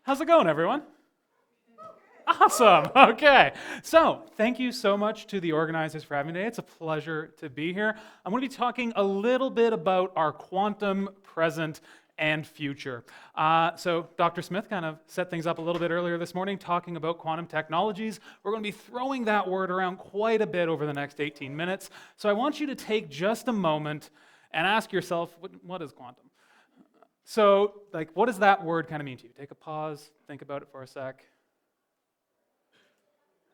How's it going, everyone? Awesome. Okay. So, thank you so much to the organizers for having me today. It's a pleasure to be here. I'm going to be talking a little bit about our quantum present and future. So, Dr. Smith kind of set things up a little bit earlier this morning talking about quantum technologies. We're going to be throwing that word around quite a bit over the next 18 minutes. So, I want you to take just a moment and ask yourself, what is quantum? So, what does that word kind of mean to you? Take a pause, think about it for a sec.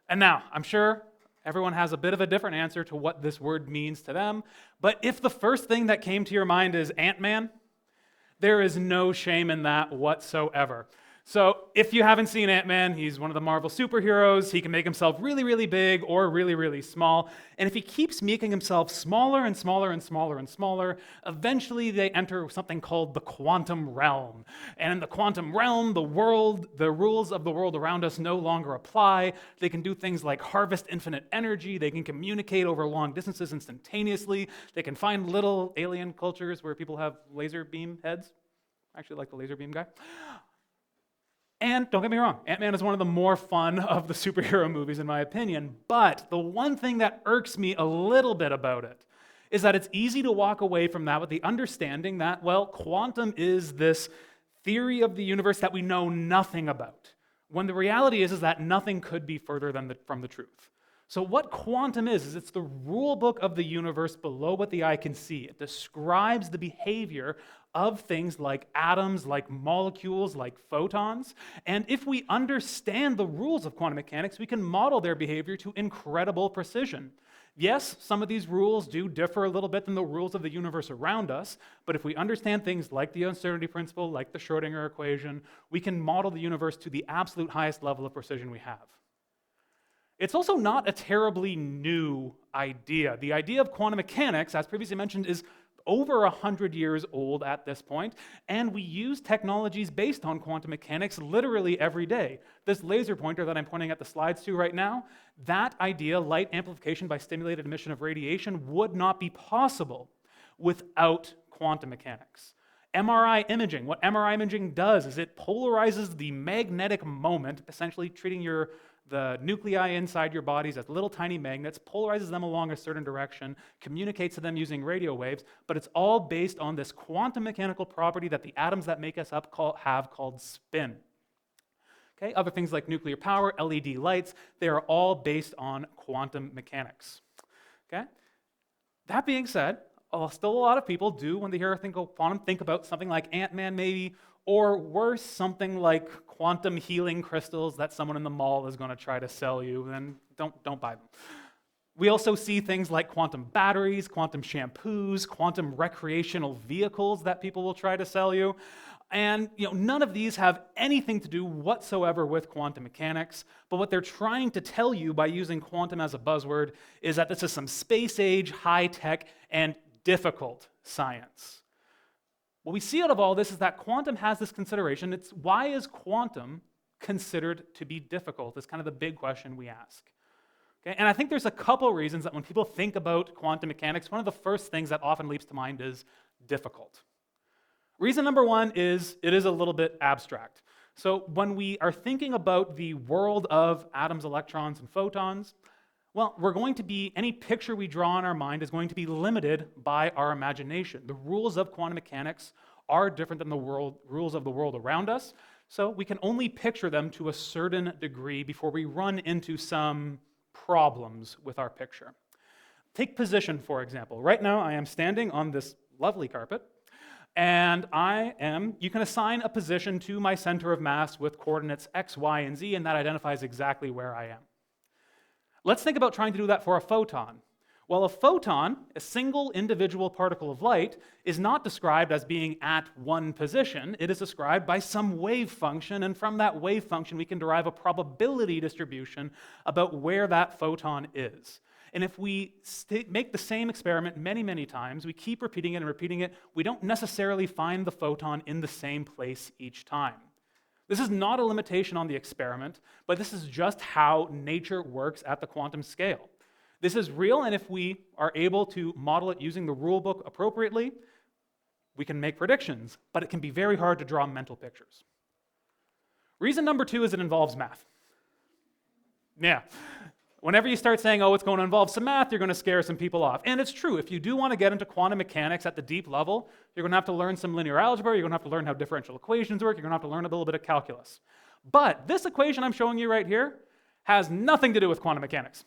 And now, I'm sure everyone has a bit of a different answer to what this word means to them, but if the first thing that came to your mind is Ant-Man, there is no shame in that whatsoever. So if you haven't seen Ant-Man, he's one of the Marvel superheroes. He can make himself really, really big or really, really small. And if he keeps making himself smaller and smaller and smaller and smaller, eventually they enter something called the quantum realm. And in the quantum realm, the rules of the world around us no longer apply. They can do things like harvest infinite energy. They can communicate over long distances instantaneously. They can find little alien cultures where people have laser beam heads. I actually like the laser beam guy. And don't get me wrong, Ant-Man is one of the more fun of the superhero movies in my opinion, but the one thing that irks me a little bit about it is that it's easy to walk away from that with the understanding that, well, quantum is this theory of the universe that we know nothing about, when the reality is that nothing could be further from the truth. So what quantum is it's the rule book of the universe below what the eye can see. It describes the behavior of things like atoms, like molecules, like photons. And if we understand the rules of quantum mechanics, we can model their behavior to incredible precision. Yes, some of these rules do differ a little bit than the rules of the universe around us, but if we understand things like the uncertainty principle, like the Schrödinger equation, we can model the universe to the absolute highest level of precision we have. It's also not a terribly new idea. The idea of quantum mechanics, as previously mentioned, is over 100 years old at this point, and we use technologies based on quantum mechanics literally every day. This laser pointer that I'm pointing at the slides to right now, that idea, light amplification by stimulated emission of radiation, would not be possible without quantum mechanics. MRI imaging, what MRI imaging does is it polarizes the magnetic moment, essentially treating the nuclei inside your bodies as little tiny magnets, polarizes them along a certain direction, communicates to them using radio waves, but it's all based on this quantum mechanical property that the atoms that make us up have called spin. Okay? Other things like nuclear power, LED lights, they are all based on quantum mechanics. Okay? That being said, still a lot of people do, when they hear quantum, think about something like Ant-Man maybe, or worse, something like quantum healing crystals that someone in the mall is going to try to sell you, then don't buy them. We also see things like quantum batteries, quantum shampoos, quantum recreational vehicles that people will try to sell you. And none of these have anything to do whatsoever with quantum mechanics, but what they're trying to tell you by using quantum as a buzzword is that this is some space-age, high-tech, and difficult science. What we see out of all this is that quantum has this consideration. It's why is quantum considered to be difficult? Is kind of the big question we ask. Okay? And I think there's a couple reasons that when people think about quantum mechanics, one of the first things that often leaps to mind is difficult. Reason number one is it is a little bit abstract. So when we are thinking about the world of atoms, electrons, and photons, well, any picture we draw in our mind is going to be limited by our imagination. The rules of quantum mechanics are different than the rules of the world around us, so we can only picture them to a certain degree before we run into some problems with our picture. Take position, for example. Right now, I am standing on this lovely carpet, and you can assign a position to my center of mass with coordinates x, y, and z, and that identifies exactly where I am. Let's think about trying to do that for a photon. Well, a photon, a single individual particle of light, is not described as being at one position. It is described by some wave function, and from that wave function we can derive a probability distribution about where that photon is. And if we make the same experiment many, many times, we keep repeating it and repeating it, we don't necessarily find the photon in the same place each time. This is not a limitation on the experiment, but this is just how nature works at the quantum scale. This is real, and if we are able to model it using the rule book appropriately, we can make predictions, but it can be very hard to draw mental pictures. Reason number 2 is it involves math. Yeah. Whenever you start saying, oh, it's going to involve some math, you're going to scare some people off. And it's true. If you do want to get into quantum mechanics at the deep level, you're going to have to learn some linear algebra, you're going to have to learn how differential equations work, you're going to have to learn a little bit of calculus. But this equation I'm showing you right here has nothing to do with quantum mechanics.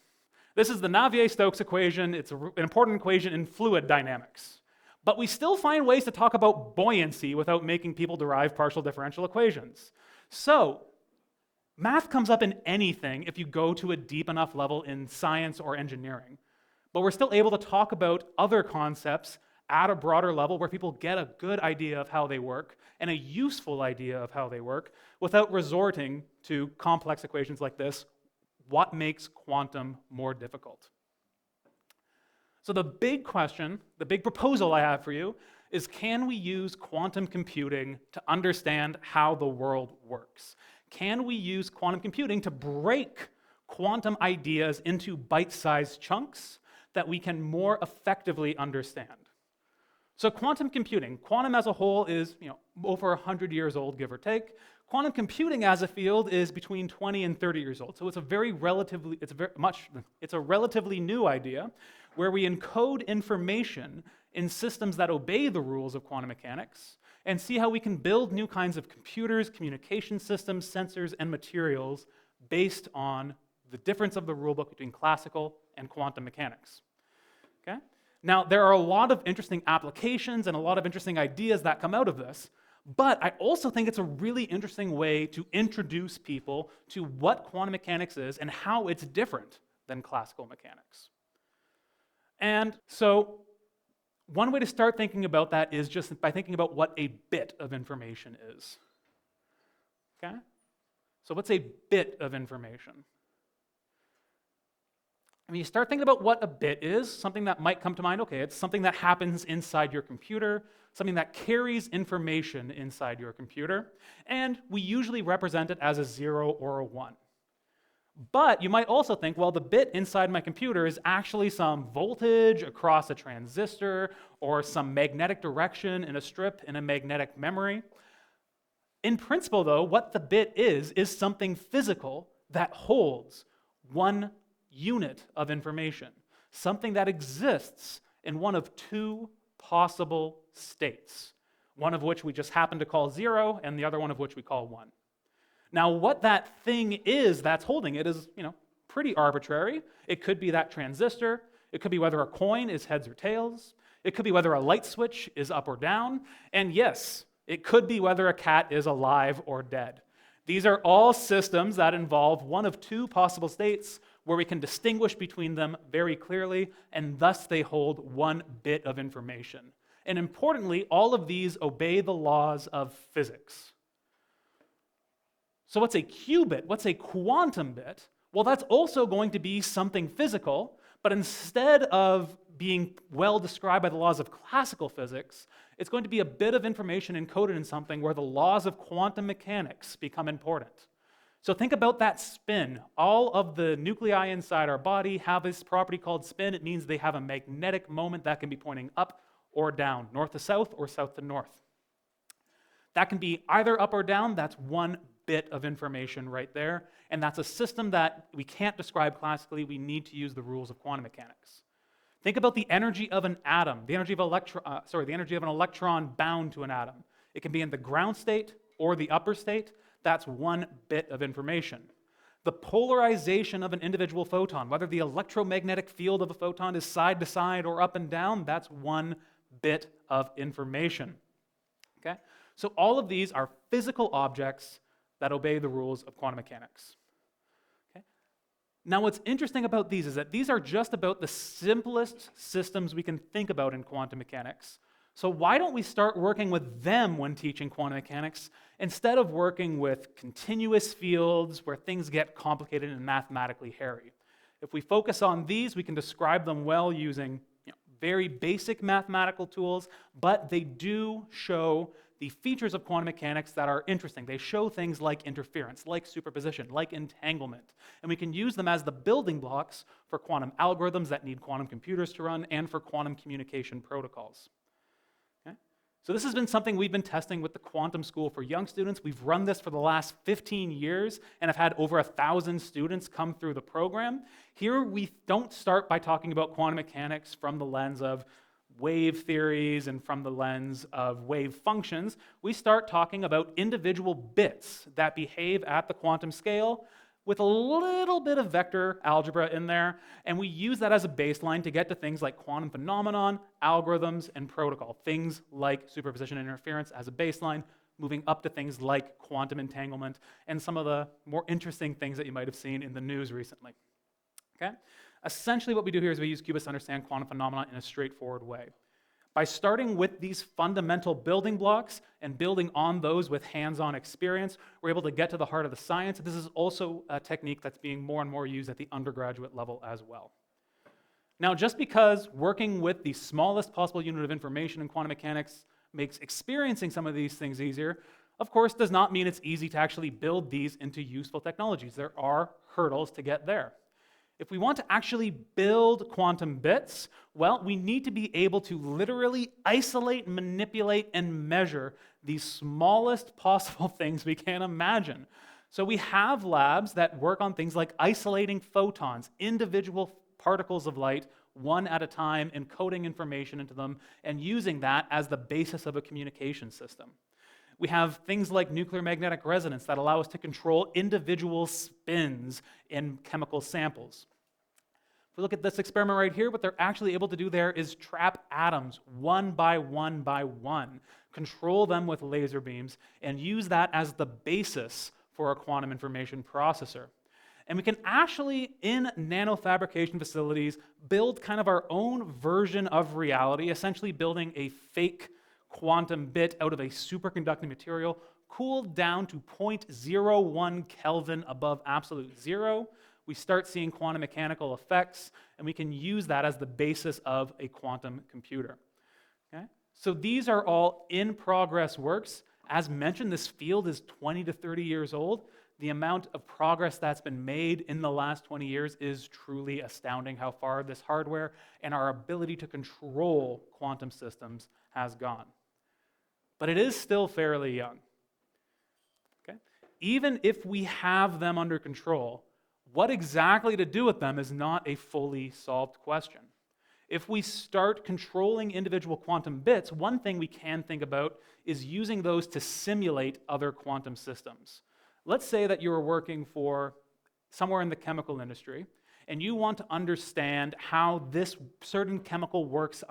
This is the Navier-Stokes equation. It's an important equation in fluid dynamics. But we still find ways to talk about buoyancy without making people derive partial differential equations. So, math comes up in anything if you go to a deep enough level in science or engineering. But we're still able to talk about other concepts at a broader level where people get a good idea of how they work and a useful idea of how they work without resorting to complex equations like this. What makes quantum more difficult? So the big question, the big proposal I have for you is, can we use quantum computing to understand how the world works? Can we use quantum computing to break quantum ideas into bite-sized chunks that we can more effectively understand? So quantum computing, quantum as a whole is over 100 years old, give or take. Quantum computing as a field is between 20 and 30 years old. So it's a relatively new idea where we encode information in systems that obey the rules of quantum mechanics and see how we can build new kinds of computers, communication systems, sensors, and materials based on the difference of the rulebook between classical and quantum mechanics. Okay? Now, there are a lot of interesting applications and a lot of interesting ideas that come out of this, but I also think it's a really interesting way to introduce people to what quantum mechanics is and how it's different than classical mechanics. And so, one way to start thinking about that is just by thinking about what a bit of information is. Okay? So what's a bit of information? I mean, you start thinking about what a bit is, something that might come to mind, okay, it's something that happens inside your computer, something that carries information inside your computer, and we usually represent it as a 0 or a 1. But you might also think, well, the bit inside my computer is actually some voltage across a transistor or some magnetic direction in a strip in a magnetic memory. In principle, though, what the bit is something physical that holds one unit of information, something that exists in one of two possible states, one of which we just happen to call 0 and the other one of which we call 1. Now, what that thing is that's holding it is, pretty arbitrary. It could be that transistor. It could be whether a coin is heads or tails. It could be whether a light switch is up or down. And yes, it could be whether a cat is alive or dead. These are all systems that involve one of two possible states where we can distinguish between them very clearly, and thus they hold one bit of information. And importantly, all of these obey the laws of physics. So what's a qubit? What's a quantum bit? Well, that's also going to be something physical, but instead of being well described by the laws of classical physics, it's going to be a bit of information encoded in something where the laws of quantum mechanics become important. So think about that spin. All of the nuclei inside our body have this property called spin. It means they have a magnetic moment that can be pointing up or down, north to south or south to north. That can be either up or down. That's one bit of information right there, and that's a system that we can't describe classically. We need to use the rules of quantum mechanics. Think about the energy of an atom, the energy of an electron bound to an atom. It can be in the ground state or the upper state. That's one bit of information. The polarization of an individual photon, whether the electromagnetic field of a photon is side to side or up and down, that's one bit of information. Okay? So all of these are physical objects that obey the rules of quantum mechanics. Okay? Now, what's interesting about these is that these are just about the simplest systems we can think about in quantum mechanics. So why don't we start working with them when teaching quantum mechanics instead of working with continuous fields where things get complicated and mathematically hairy? If we focus on these, we can describe them well using very basic mathematical tools, but they do show the features of quantum mechanics that are interesting. They show things like interference, like superposition, like entanglement. And we can use them as the building blocks for quantum algorithms that need quantum computers to run and for quantum communication protocols. Okay? So this has been something we've been testing with the Quantum School for young students. We've run this for the last 15 years and have had over 1,000 students come through the program. Here we don't start by talking about quantum mechanics from the lens of wave theories and from the lens of wave functions. We start talking about individual bits that behave at the quantum scale with a little bit of vector algebra in there, and we use that as a baseline to get to things like quantum phenomenon, algorithms, and protocol, things like superposition and interference as a baseline, moving up to things like quantum entanglement, and some of the more interesting things that you might have seen in the news recently. Okay? Essentially what we do here is we use qubits to understand quantum phenomena in a straightforward way. By starting with these fundamental building blocks and building on those with hands-on experience, we're able to get to the heart of the science. This is also a technique that's being more and more used at the undergraduate level as well. Now, just because working with the smallest possible unit of information in quantum mechanics makes experiencing some of these things easier, of course, does not mean it's easy to actually build these into useful technologies. There are hurdles to get there. If we want to actually build quantum bits, well, we need to be able to literally isolate, manipulate, and measure the smallest possible things we can imagine. So we have labs that work on things like isolating photons, individual particles of light, one at a time, encoding information into them, and using that as the basis of a communication system. We have things like nuclear magnetic resonance that allow us to control individual spins in chemical samples. If we look at this experiment right here, what they're actually able to do there is trap atoms one by one by one, control them with laser beams, and use that as the basis for a quantum information processor. And we can actually, in nanofabrication facilities, build kind of our own version of reality, essentially building a fake quantum bit out of a superconducting material, cooled down to 0.01 Kelvin above absolute zero. We start seeing quantum mechanical effects, and we can use that as the basis of a quantum computer. Okay? So these are all in-progress works. As mentioned, this field is 20 to 30 years old. The amount of progress that's been made in the last 20 years is truly astounding how far this hardware and our ability to control quantum systems has gone. But it is still fairly young. Okay? Even if we have them under control, what exactly to do with them is not a fully solved question. If we start controlling individual quantum bits, one thing we can think about is using those to simulate other quantum systems. Let's say that you're working for somewhere in the chemical industry, and you want to understand how this certain chemical works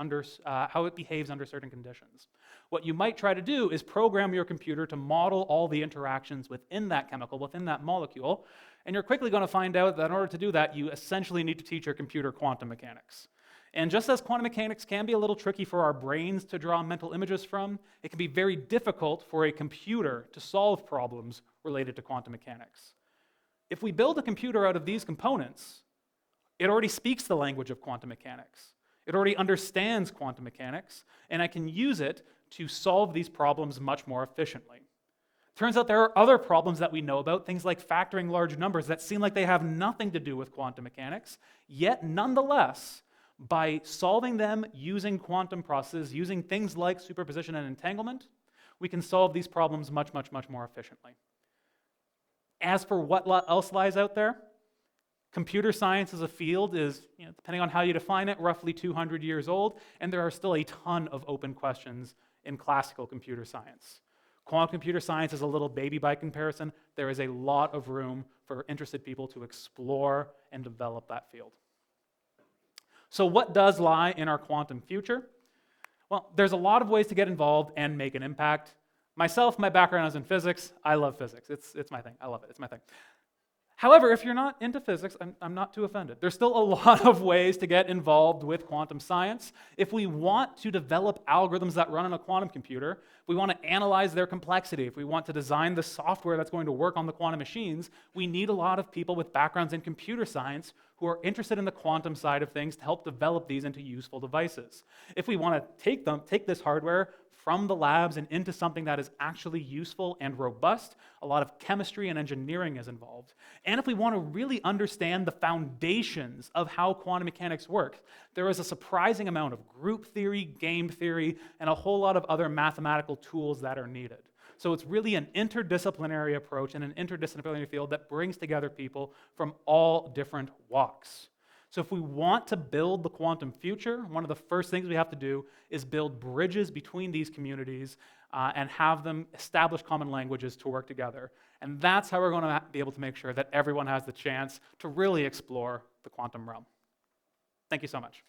how it behaves under certain conditions. What you might try to do is program your computer to model all the interactions within that chemical, within that molecule, and you're quickly going to find out that in order to do that, you essentially need to teach your computer quantum mechanics. And just as quantum mechanics can be a little tricky for our brains to draw mental images from, it can be very difficult for a computer to solve problems related to quantum mechanics. If we build a computer out of these components, it already speaks the language of quantum mechanics. It already understands quantum mechanics, and I can use it to solve these problems much more efficiently. Turns out there are other problems that we know about, things like factoring large numbers that seem like they have nothing to do with quantum mechanics, yet nonetheless, by solving them using quantum processes, using things like superposition and entanglement, we can solve these problems much, much, much more efficiently. As for what else lies out there, computer science as a field is, depending on how you define it, roughly 200 years old, and there are still a ton of open questions in classical computer science. Quantum computer science is a little baby by comparison. There is a lot of room for interested people to explore and develop that field. So what does lie in our quantum future? Well, there's a lot of ways to get involved and make an impact. Myself, my background is in physics. I love physics. It's my thing. I love it. It's my thing. However, if you're not into physics, I'm not too offended. There's still a lot of ways to get involved with quantum science. If we want to develop algorithms that run on a quantum computer, if we want to analyze their complexity, if we want to design the software that's going to work on the quantum machines, we need a lot of people with backgrounds in computer science who are interested in the quantum side of things to help develop these into useful devices. If we want to take this hardware from the labs and into something that is actually useful and robust, a lot of chemistry and engineering is involved. And if we want to really understand the foundations of how quantum mechanics works, there is a surprising amount of group theory, game theory, and a whole lot of other mathematical tools that are needed. So it's really an interdisciplinary approach and an interdisciplinary field that brings together people from all different walks. So if we want to build the quantum future, one of the first things we have to do is build bridges between these communities and have them establish common languages to work together. And that's how we're going to be able to make sure that everyone has the chance to really explore the quantum realm. Thank you so much.